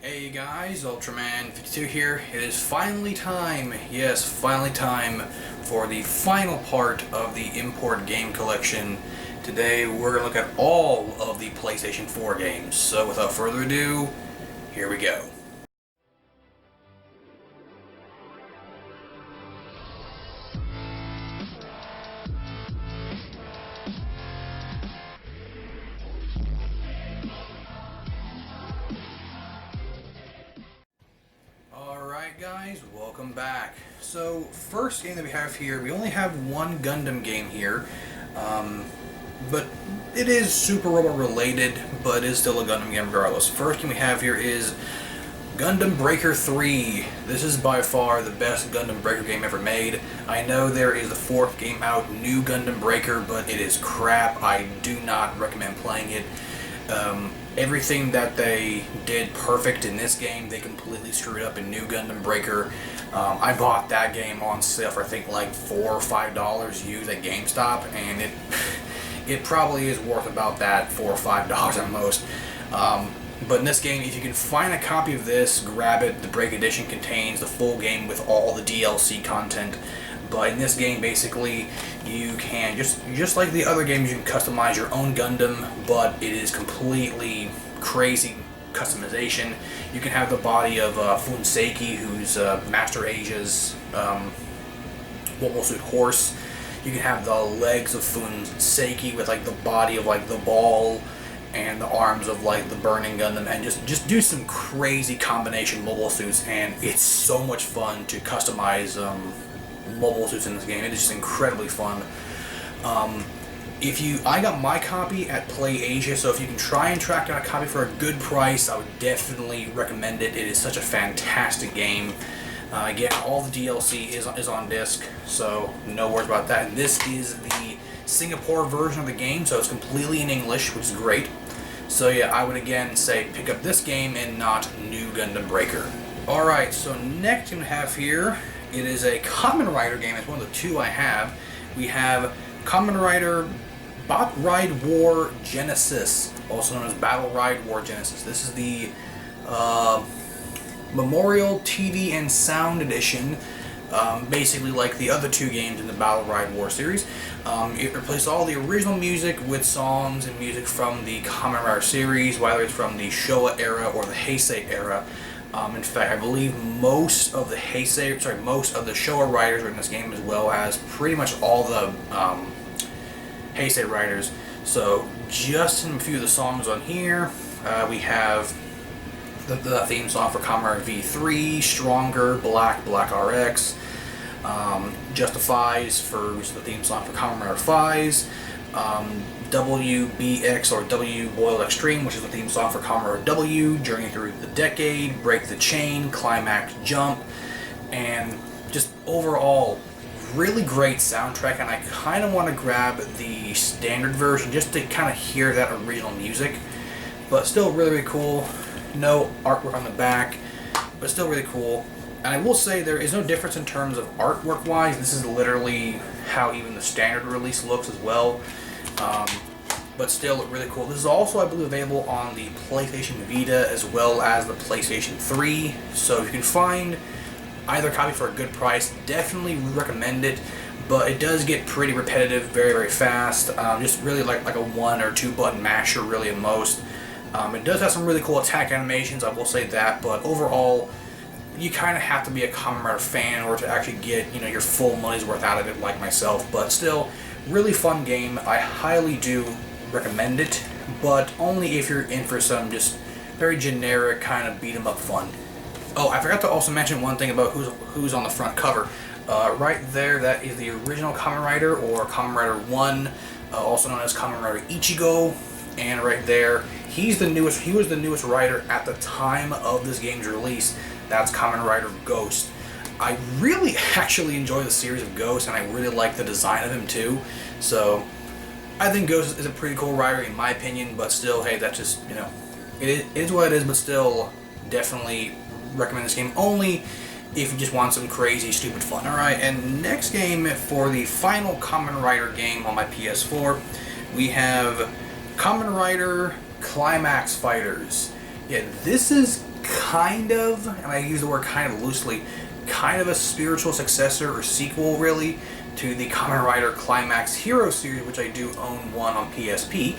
Hey guys, Ultraman52 here. It is finally time, yes, finally time for the final part of the import game collection. Today we're going to look at all of the PlayStation 4 games. So without further ado, here we go. Alright guys, welcome back. So, first game that we have here, we only have one Gundam game here, but it is Super Robot related, but it is still a Gundam game regardless. First game we have here is Gundam Breaker 3. This is by far the best Gundam Breaker game ever made. I know there is a fourth game out, New Gundam Breaker, but it is crap. I do not recommend playing it. Everything that they did perfect in this game, they completely screwed up in New Gundam Breaker. I bought that game on sale for I think like $4 or $5 used at GameStop, and it probably is worth about that $4 or $5 at most. But in this game, if you can find a copy of this, grab it. The Break Edition contains the full game with all the DLC content. But in this game, basically, you can, just like the other games, you can customize your own Gundam, but it is completely crazy customization. You can have the body of Funseki, who's Master Asia's mobile suit horse. You can have the legs of Funseki with like the body of like the ball, and the arms of like the Burning Gundam, and just do some crazy combination mobile suits, and it's so much fun to customize mobile suits in this game. It is just incredibly fun. I got my copy at Play Asia, so if you can try and track down a copy for a good price, I would definitely recommend it. It is such a fantastic game. Again, all the DLC is on disc, so no worries about that. And this is the Singapore version of the game, so it's completely in English, which is great. So yeah, I would again say pick up this game and not New Gundam Breaker. Alright, so next we have here, it is a Kamen Rider game. It's one of the two I have. We have Kamen Rider Bot Ride War Genesis, also known as Battle Ride War Genesis. This is the Memorial TV and Sound Edition. Basically like the other two games in the Battle Ride War series. It replaced all the original music with songs and music from the Kamen Rider series, whether it's from the Showa era or the Heisei era. In fact, I believe most of the Showa riders are in this game, as well as pretty much all the Heisei riders. So, just in a few of the songs on here, we have the theme song for Kamen Rider V3, Stronger, Black RX, Justifies for the theme song for Kamen Rider Fies, WBX or W Boiled Extreme, which is the theme song for Kamen Rider W, Journey Through the Decade, Break the Chain, Climax Jump, and just overall really great soundtrack. And I kind of want to grab the standard version just to kind of hear that original music, but still really cool. No artwork on the back, but still really cool. And I will say there is no difference in terms of artwork wise. This is literally how even the standard release looks as well. But still really cool. This is also, I believe, available on the PlayStation Vita as well as the PlayStation 3. So if you can find either copy for a good price, definitely recommend it. But it does get pretty repetitive very fast. Just really like a 1 or 2 button masher really at most. It does have some really cool attack animations, I will say that, but overall, you kind of have to be a Kamen Rider fan in order to actually get, your full money's worth out of it, like myself. But still, really fun game. I highly do recommend it, but only if you're in for some just very generic kind of beat 'em up fun. Oh, I forgot to also mention one thing about who's on the front cover. Right there, that is the original Kamen Rider, or Kamen Rider 1, also known as Kamen Rider Ichigo. And right there, he was the newest rider at the time of this game's release. That's Kamen Rider Ghost. I really actually enjoy the series of Ghost, and I really like the design of him too. So I think Ghost is a pretty cool rider in my opinion, but still, hey, that's just, it is what it is, but still definitely recommend this game only if you just want some crazy, stupid fun. Alright, and next game for the final Kamen Rider game on my PS4, we have Kamen Rider Climax Fighters. Yeah, this is kind of, and I use the word kind of loosely, kind of a spiritual successor or sequel, really, to the Kamen Rider Climax Hero series, which I do own one on PSP.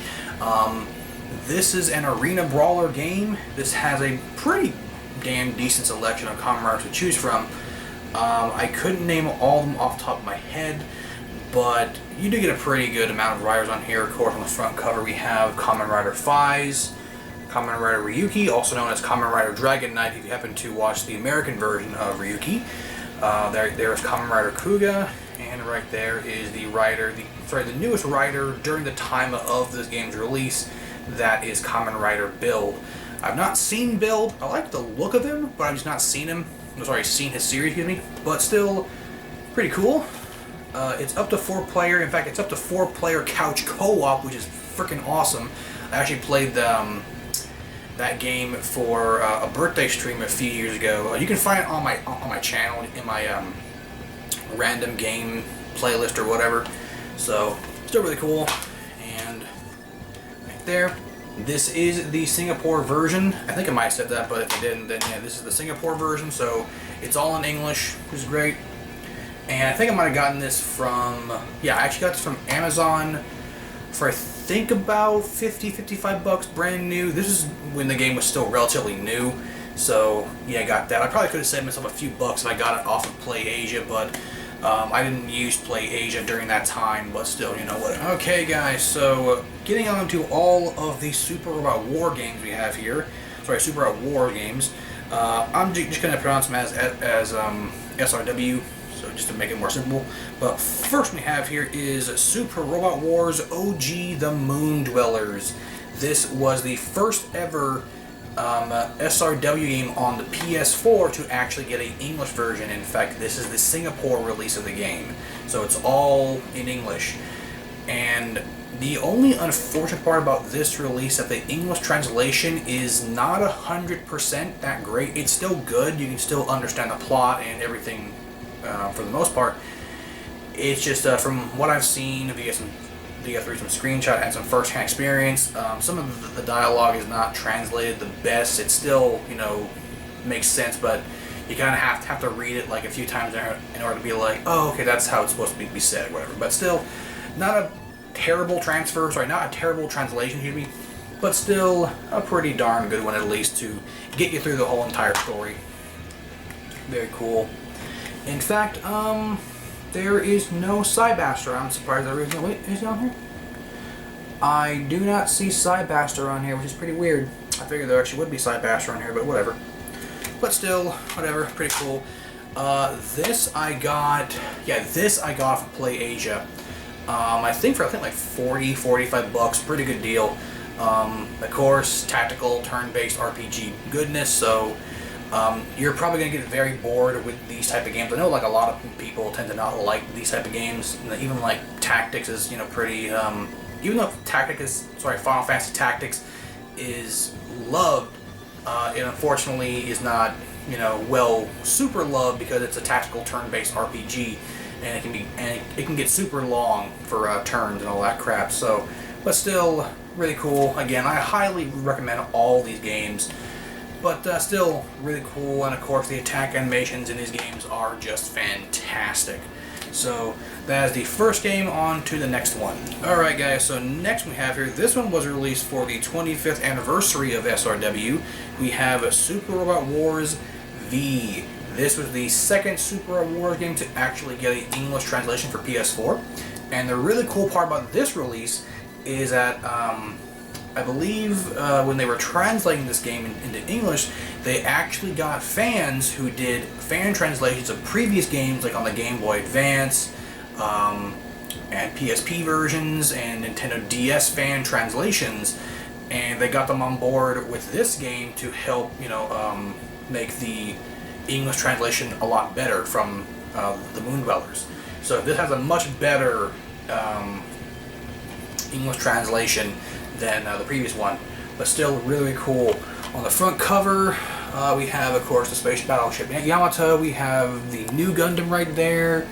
This is an arena brawler game. This has a pretty damn decent selection of Kamen Riders to choose from. I couldn't name all of them off the top of my head, but you do get a pretty good amount of riders on here. Of course, on the front cover we have Kamen Rider Faiz, Kamen Rider Ryuki, also known as Kamen Rider Dragon Knight if you happen to watch the American version of Ryuki. There's Kamen Rider Kuga, and right there is the newest rider during the time of this game's release. That is Kamen Rider Build. I've not seen Build. I like the look of him, but I've just not seen him. Seen his series, excuse me. But still, pretty cool. It's up to 4-player. In fact, it's up to 4-player couch co-op, which is freaking awesome. I actually played that game for a birthday stream a few years ago. You can find it on my channel in my random game playlist or whatever. So, still really cool. And right there. This is the Singapore version. I think I might have said that, but if I didn't, then yeah, this is the Singapore version, so it's all in English, which is great. And I think I might have gotten this from, yeah, I actually got this from Amazon for I think about $50-55 brand new. This is when the game was still relatively new, so yeah, I got that. I probably could have saved myself a few bucks if I got it off of Play Asia, but I didn't use Play Asia during that time, but still, you know what. Okay, guys, so getting on to all of the Super Robot War games we have here. Sorry, Super Robot War games. I'm just going to pronounce them as SRW, so just to make it more simple. But first we have here is Super Robot Wars OG The Moon Dwellers. This was the first ever SRW game on the PS4 to actually get an English version. In fact, this is the Singapore release of the game, so it's all in English. And the only unfortunate part about this release that the English translation is not 100% that great. It's still good, you can still understand the plot and everything for the most part. It's just from what I've seen via some screenshot and some first-hand experience. Some of the dialogue is not translated the best. It still, you know, makes sense, but you kind of have to read it like a few times in order to be like, oh, okay, that's how it's supposed to be said, or whatever. But still, not a terrible not a terrible translation, excuse me, but still a pretty darn good one at least to get you through the whole entire story. Very cool. In fact, there is no Cybaster. I'm surprised there is no. Wait, is he on here? I do not see Cybaster on here, which is pretty weird. I figured there actually would be Cybaster on here, but whatever. But still, whatever, pretty cool. This I got from Play Asia. I think like $40-45, pretty good deal. Of course, tactical turn-based RPG goodness, so you're probably going to get very bored with these type of games. I know like a lot of people tend to not like these type of games. Even like Tactics is, you know, pretty, even though Final Fantasy Tactics is loved, it unfortunately is not, you know, super loved because it's a tactical turn-based RPG, and it can get super long for turns and all that crap. So, but still really cool. Again, I highly recommend all these games. But still really cool, and of course the attack animations in these games are just fantastic. So that is the first game. On to the next one. Alright guys, so next we have here, this one was released for the 25th anniversary of SRW. We have Super Robot Wars V. This was the second Super Robot Wars game to actually get an English translation for PS4. And the really cool part about this release is that I believe when they were translating this game into English, they actually got fans who did fan translations of previous games, like on the Game Boy Advance, and PSP versions, and Nintendo DS fan translations, and they got them on board with this game to help, you know, make the English translation a lot better from the Moon Dwellers. So this has a much better English translation than the previous one, but still really cool. On the front cover, we have, of course, the space battleship Yamato. We have the new Gundam right there.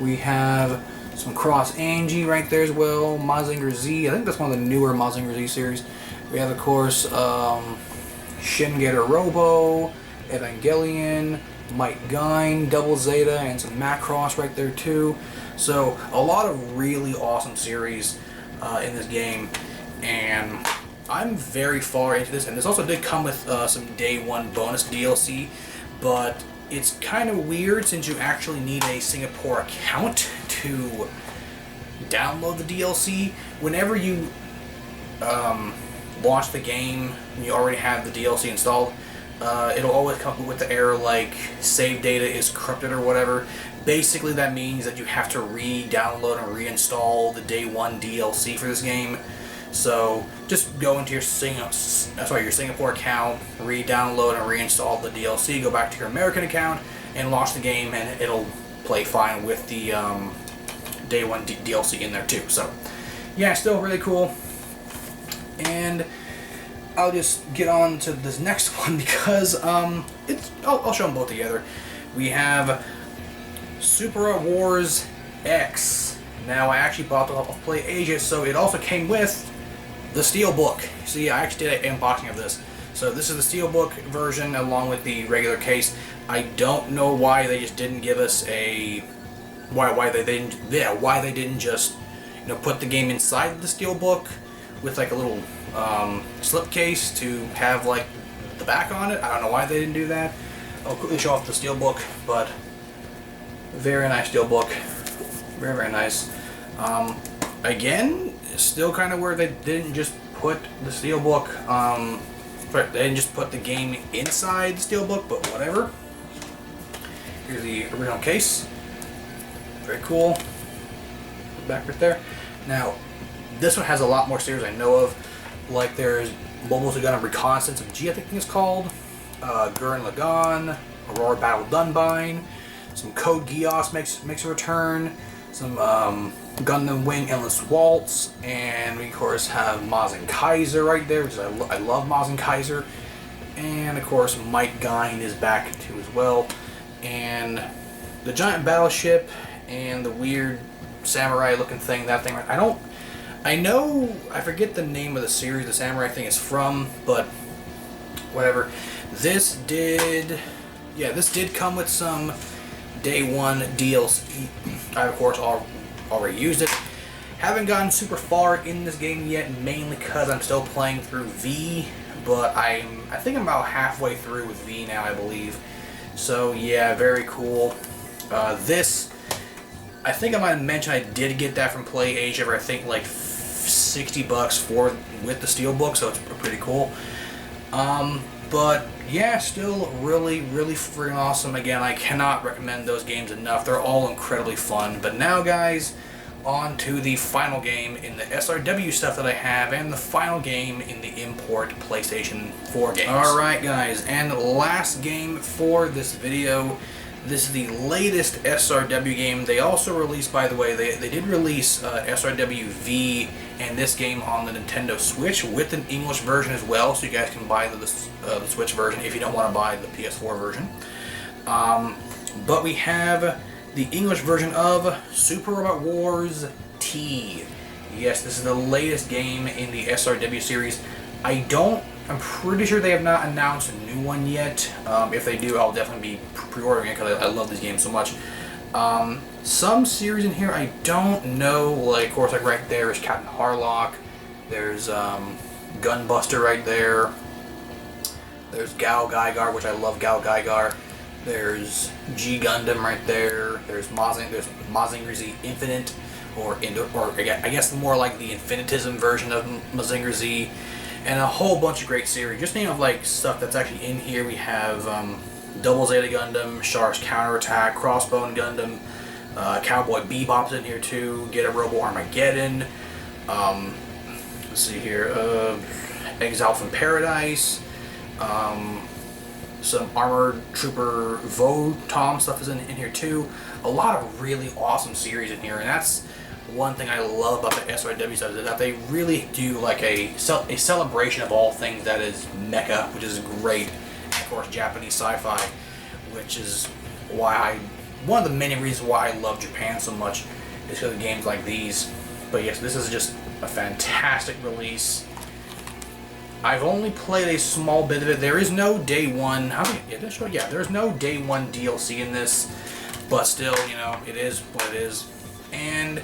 We have some Cross Angie right there as well. Mazinger Z. I think that's one of the newer Mazinger Z series. We have, of course, Shin Getter Robo, Evangelion, Might Guine, Double Zeta, and some Macross right there too. So a lot of really awesome series in this game, and I'm very far into this. And this also did come with some day one bonus DLC, but it's kind of weird since you actually need a Singapore account to download the DLC. Whenever you launch the game and you already have the DLC installed, it'll always come up with the error like save data is corrupted or whatever. Basically that means that you have to re-download and reinstall the day one DLC for this game. So just go into your Singapore account, re-download and reinstall the DLC, go back to your American account and launch the game, and it'll play fine with the day one DLC in there too. So yeah, still really cool. And I'll just get on to this next one because I'll show them both together. We have Super Wars X. Now I actually bought it off Play Asia, so it also came with the Steelbook. So yeah, I actually did an unboxing of this. So this is the Steelbook version along with the regular case. I don't know why they just didn't give us a why they didn't just put the game inside the Steelbook with like a little slip case to have like the back on it. I don't know why they didn't do that. I'll quickly show off the Steelbook, but very nice Steelbook, very, very nice. Again, still kind of where they didn't just put the Steelbook, they didn't just put the game inside the Steelbook, but whatever. Here's the original case. Very cool. Back right there. Now, this one has a lot more series I know of. Like there's Mobile Suit Gundam Reconnaissance of G, I think it's called. Gurren Lagann, Aurora Battle Dunbine. Some Code Geass makes a return. Some Gundam Wing Endless Waltz, and we of course have Maz and Kaiser right there, which I love Maz and Kaiser. And of course Might Guine is back too as well. And the giant battleship and the weird samurai looking thing, that thing. I forget the name of the series the samurai thing is from, but whatever. This did come with some day one DLC. I of course already used it. Haven't gotten super far in this game yet, mainly because I'm still playing through V, but I think I'm about halfway through with V now, I believe. So yeah, very cool. This, I think I might have mentioned I did get that from Play Asia for I think like $60 with the Steelbook, so it's pretty cool. But yeah, still really, really freaking awesome. Again, I cannot recommend those games enough. They're all incredibly fun. But now, guys, on to the final game in the SRW stuff that I have, and the final game in the import PlayStation 4 games. Alright, guys, and the last game for this video. This is the latest SRW game. They also released, by the way, they did release SRW V and this game on the Nintendo Switch with an English version as well, so you guys can buy the Switch version if you don't want to buy the PS4 version. But we have the English version of Super Robot Wars T. Yes, this is the latest game in the SRW series. I'm pretty sure they have not announced a new one yet. If they do, I'll definitely be pre-ordering it because I love this game so much. Some series in here I don't know, like of course like right there is Captain Harlock. There's Gunbuster right there. There's Gal Gaigar, which I love Gal Gaigar. There's G Gundam right there. There's Mazinger Z Infinite, or I guess more like the Infinitism version of Mazinger Z. And a whole bunch of great series. Just name of like stuff that's actually in here. We have Double Zeta Gundam, Shark's Counterattack, Crossbone Gundam, Cowboy Bebop's in here too, Get a Robo Armageddon. Let's see here, Exile from Paradise. Some Armored Trooper Votom stuff is in here too. A lot of really awesome series in here, and that's one thing I love about the SRW stuff, is that they really do like a celebration of all things that is mecha, which is great. Of course, Japanese sci-fi, which is why one of the many reasons why I love Japan so much is because of games like these. But yes, this is just a fantastic release. I've only played a small bit of it. There is no day one. Yeah, there's no day one DLC in this, but still, you know, it is what it is. And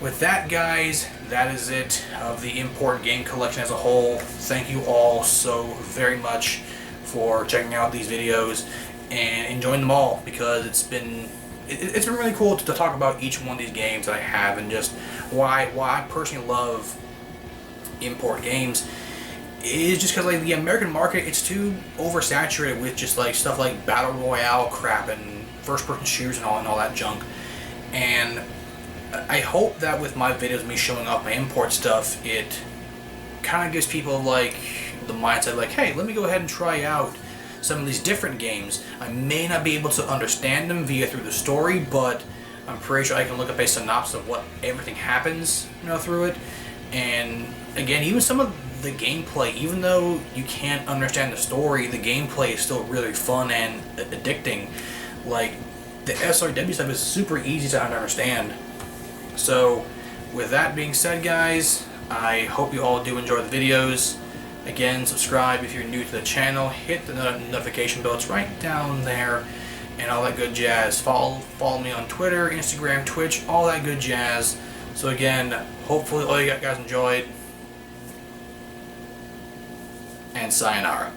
with that, guys, that is it of the Import Game Collection as a whole. Thank you all so very much for checking out these videos and enjoying them all, because it's been really cool to talk about each one of these games that I have, and just why I personally love import games is just because, like, the American market, it's too oversaturated with just like stuff like battle royale crap and first-person shooters and all that junk. And I hope that with my videos, me showing off my import stuff, it kind of gives people like the mindset like, hey, let me go ahead and try out some of these different games. I may not be able to understand them through the story, but I'm pretty sure I can look up a synopsis of what everything happens, you know, through it. And again, even some of the gameplay, even though you can't understand the story, the gameplay is still really fun and addicting. Like, the SRW stuff is super easy to understand. So, with that being said, guys, I hope you all do enjoy the videos. Again, subscribe if you're new to the channel, hit the notification bell, it's right down there, and all that good jazz. Follow me on Twitter, Instagram, Twitch, all that good jazz. So again, hopefully all you guys enjoyed, and sayonara.